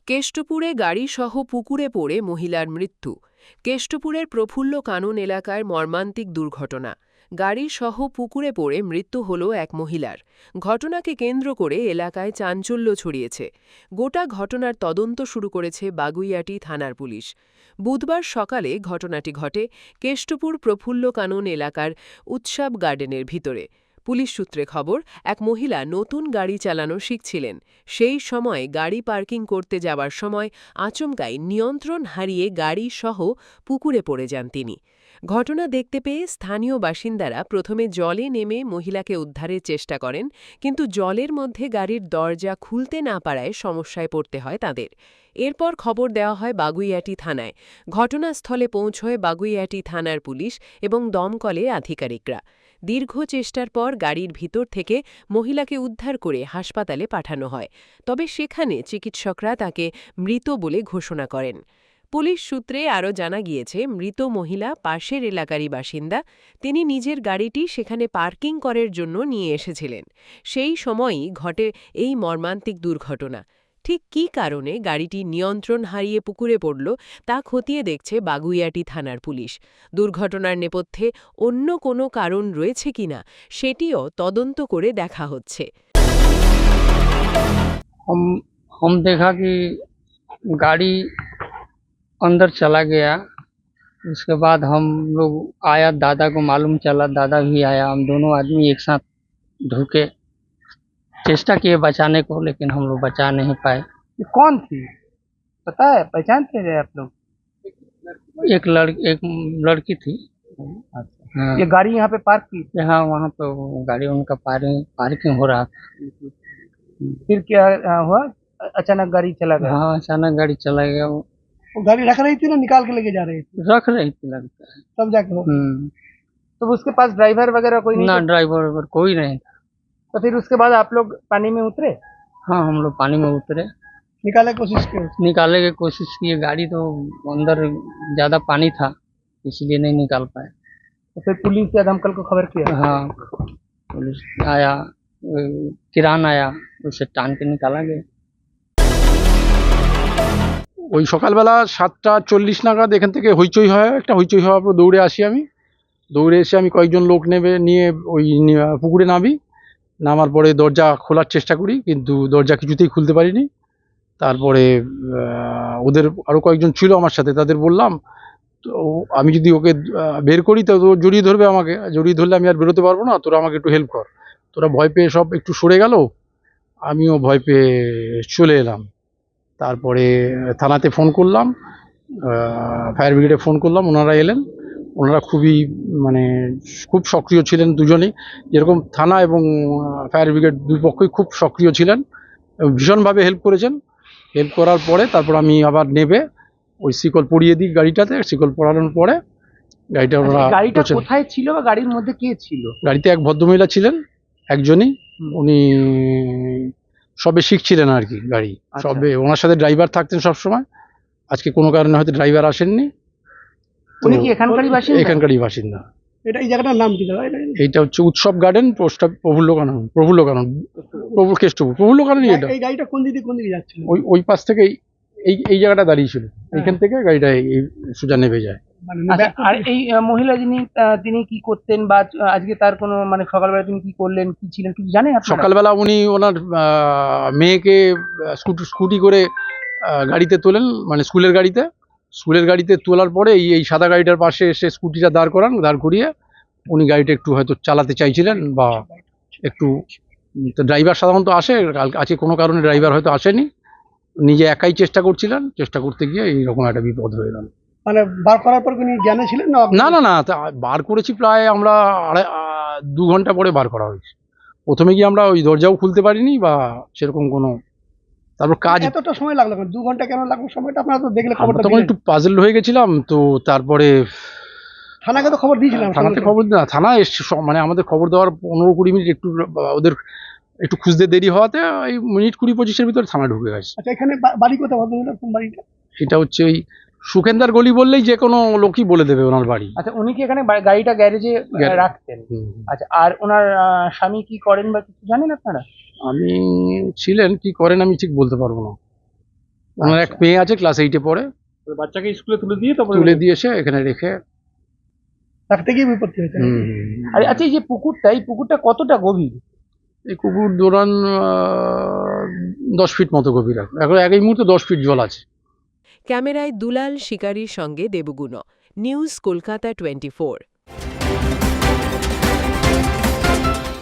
কেষ্টপুরে গাড়িসহ পুকুরে পড়ে মহিলার মৃত্যু। কেষ্টপুরের প্রফুল্ল কানন এলাকার মর্মান্তিক দুর্ঘটনা। গাড়িসহ পুকুরে পড়ে মৃত্যু হল এক মহিলার। ঘটনাকে কেন্দ্র করে এলাকায় চাঞ্চল্য ছড়িয়েছে। গোটা ঘটনার তদন্ত শুরু করেছে বাগুইআটি থানার পুলিশ। বুধবার সকালে ঘটনাটি ঘটে কেষ্টপুর প্রফুল্ল কানন এলাকার উৎসব গার্ডেনের ভিতরে। পুলিশ সূত্রে খবর, এক মহিলা নতুন গাড়ি চালানো শিখছিলেন। সেই সময় গাড়ি পার্কিং করতে যাওয়ার সময় আচমকাই নিয়ন্ত্রণ হারিয়ে গাড়ি সহ পুকুরে পড়ে যান তিনি। ঘটনা দেখতে পেয়ে স্থানীয় বাসিন্দারা প্রথমে জলে নেমে মহিলাকে উদ্ধারের চেষ্টা করেন, কিন্তু জলের মধ্যে গাড়ির দরজা খুলতে না পারায় সমস্যায় পড়তে হয় তাদের। এরপর খবর দেওয়া হয় বাগুইআটি থানায়। ঘটনাস্থলে পৌঁছয় বাগুইআটি থানার পুলিশ এবং দমকলে আধিকারিকরা। দীর্ঘ চেষ্টার পর গাড়ির ভিতর থেকে মহিলাকে উদ্ধার করে হাসপাতালে পাঠানো হয়, তবে সেখানে চিকিৎসকরা তাকে মৃত বলে ঘোষণা করেন। পুলিশ সূত্রে আরও জানা গিয়েছে, মৃত মহিলা পাশের এলাকারই বাসিন্দা। তিনি নিজের গাড়িটি সেখানে পার্কিং করার জন্য নিয়ে এসেছিলেন। সেই সময়ই ঘটে এই মর্মান্তিক দুর্ঘটনা। ঠিক কী কারণে গাড়িটি নিয়ন্ত্রণ হারিয়ে পুকুরে পড়ল তা খতিয়ে দেখছে বাগুইআটি থানার পুলিশ। দুর্ঘটনার নেপথ্যে অন্য কোনো কারণ রয়েছে কিনা সেটিও তদন্ত করে দেখা হচ্ছে। हम देखा कि गाड़ी अंदर चला गया। उसके बाद हम लोग आया, दादा को मालूम चला, दादा भी आया। हम दोनों आदमी एक साथ ढुके, चेष्टा किए बचाने को, लेकिन हम लोग बचा नहीं पाए। ये कौन थी, पता है, पहचानते हैं आप लोग? एक लड़की थी। हाँ, ये गाड़ी यहाँ पे पार्क की, यहाँ वहाँ पे वो गाड़ी उनका पार्किंग हो रहा था। फिर क्या हुआ? अचानक गाड़ी चला गया। हाँ, अचानक गाड़ी चला गया। वो वो गाड़ी रख रही थी ना, निकाल के लेके जा रही थी रख रही थी लगता है। तब जाके हो। तो उसके पास ड्राइवर वगैरह कोई नहीं ना था? ड्राइवर वाइवर कोई नहीं था। तो फिर उसके बाद आप लोग पानी में उतरे, हाँ, हम लोग पानी में उतरे, निकालने की कोशिश की? निकालने की कोशिश की। गाड़ी तो अंदर ज़्यादा पानी था, इसलिए नहीं निकाल पाए। तो फिर पुलिस या दमकल को खबर किया? हाँ, पुलिस आया, किरान आया, उसे टान के निकाला गया। ওই সকালবেলা 7:40 নাগাদ এখান থেকে হইচই হয়, একটা হইচই হওয়ার পর দৌড়ে আসি। দৌড়ে এসে আমি কয়েকজন লোক নিয়ে ওই পুকুরে নামি। নামার পরে দরজা খোলার চেষ্টা করি, কিন্তু দরজা কিছুতেই খুলতে পারিনি। তারপরে ওদের আরও কয়েকজন ছিল আমার সাথে, তাদের বললাম তো আমি যদি ওকে বের করি তো ও জড়িয়ে ধরবে আমাকে, জড়িয়ে ধরলে আমি আর বেরোতে পারবো না, তোরা আমাকে একটু হেল্প কর। তোরা ভয় পেয়ে সব একটু সরে গেল, আমিও ভয় পেয়ে চলে এলাম। তারপরে থানাতে ফোন করলাম, ফায়ার ব্রিগেডে ফোন করলাম, ওনারা এলেন। ওনারা খুব সক্রিয় ছিলেন দুজনেই, যেরকম থানা এবং ফায়ার ব্রিগেড দুই পক্ষই খুব সক্রিয় ছিলেন এবং ভীষণভাবে হেল্প করেছেন। হেল্প করার পরে তারপর আমি আবার নেবে ওই শিকল পরিয়ে দিই গাড়িটাতে। শিকল পরানোর পরে গাড়িটা ওরা গাড়িটা কোথায় ছিল বা গাড়ির মধ্যে কে ছিল? গাড়িতে এক ভদ্রমহিলা ছিলেন, একজনই। উনি সবে শিখছিলেন আর কি গাড়ি। সবে ওনার সাথে ড্রাইভার থাকতেন সবসময়। আজকে কোনো কারণে হয়তো ড্রাইভার আসেননি। উনি কি এখানকারই বাসিন্দা? এখানকারই বাসিন্দা। এই জায়গাটার নাম কি? এইটা হচ্ছে উৎসব গার্ডেন, পোস্টটা প্রফুল্ল কানন, কেষ্টপুর প্রফুল্ল কাননই এটা। এই গাড়িটা কোন দিকে যাচ্ছিল? ওই পাশ থেকে এই জায়গাটা দাঁড়িয়ে ছিল, এখান থেকে গাড়িটা এই সোজা নেমে যায়। আর এই মহিলা তিনি কি করতেন বা আজকে তার কোনো সকালবেলা তিনি কি করলেন, কি ছিলেন কিছু জানেন আপনারা? সকালবেলা উনি ওনার মেয়েকে স্কুটি করে গাড়িতে তোলেন, স্কুলের গাড়িতে তোলার পরে এই সাদা গাড়িটার পাশে এসে স্কুটিটা দাঁড় করিয়ে উনি গাড়িটা একটু হয়তো চালাতে চাইছিলেন, বা একটু তো ড্রাইভার সাধারণত আসে, আজকে কোনো কারণে ড্রাইভার হয়তো আসেনি, নিজে একাই চেষ্টা করছিলেন। চেষ্টা করতে গিয়ে এইরকম একটা বিপদ হয়ে গেল। বার করার পর তিনি জ্ঞানে ছিলেন না? না, বার করেছি প্রায় আমরা 2 ঘন্টা পরে বার করা হয়েছে। প্রথমে গিয়ে আমরা ওই দরজাও খুলতে পারিনি বা সেরকম কোনো। তারপর কাজ এতটা সময় লাগলো, 2 ঘন্টা কেন লাগলো সময়টা? আপনারা তো দেখলে খবরটা তখন একটু পাজল হয়ে গেছিলাম তো। তারপরে থানাকে তো খবর দিয়েছিলাম। থানাতে খবর না, থানা এসে আমাদের খবর দেওয়ার 15-20 মিনিট একটু ওদের একটু খুঁজতে দেরি হওয়াতে এই মিনিট 20-25-এর ভিতরে থানা ঢুকে গেছে। আচ্ছা, এখানে বাড়ি কোথায় ভদ্রমহিলা, কোন বাড়িটা? এটা হচ্ছে ওই সুখেন্দার গলি বললেই যে কোনো লোকই বলে দেবে ওনার বাড়ি। আচ্ছা, উনি কি এখানে গাড়িটা গ্যারেজে রাখতেন? আচ্ছা, আর ওনার স্বামী কি করেন বা কিছু জানেন আপনারা? আমি ছিলেন, কি করেন আমি ঠিক বলতে পারবো না। ওনার এক মেয়ে আছে, ক্লাস 8-এ পড়ে। বাচ্চাকে স্কুলে তুলে দিয়ে তারপরে তুলে দিয়ে এসে এখানে রেখে থাকতে গিয়ে বিপত্তি হয়েছে নাকি? হুম। আর আচ্ছা, এই যে পুকুরটা, এই পুকুরটা কতটা গভীর? এই কুকুর দৌড়ান 10 ফিট মতো গভীর। এখন এই মুহূর্তে 10 ফিট জল আছে। ক্যামেরায় দুলাল শিকারীর সঙ্গে দেবগুণ। নিউজ কলকাতা 24।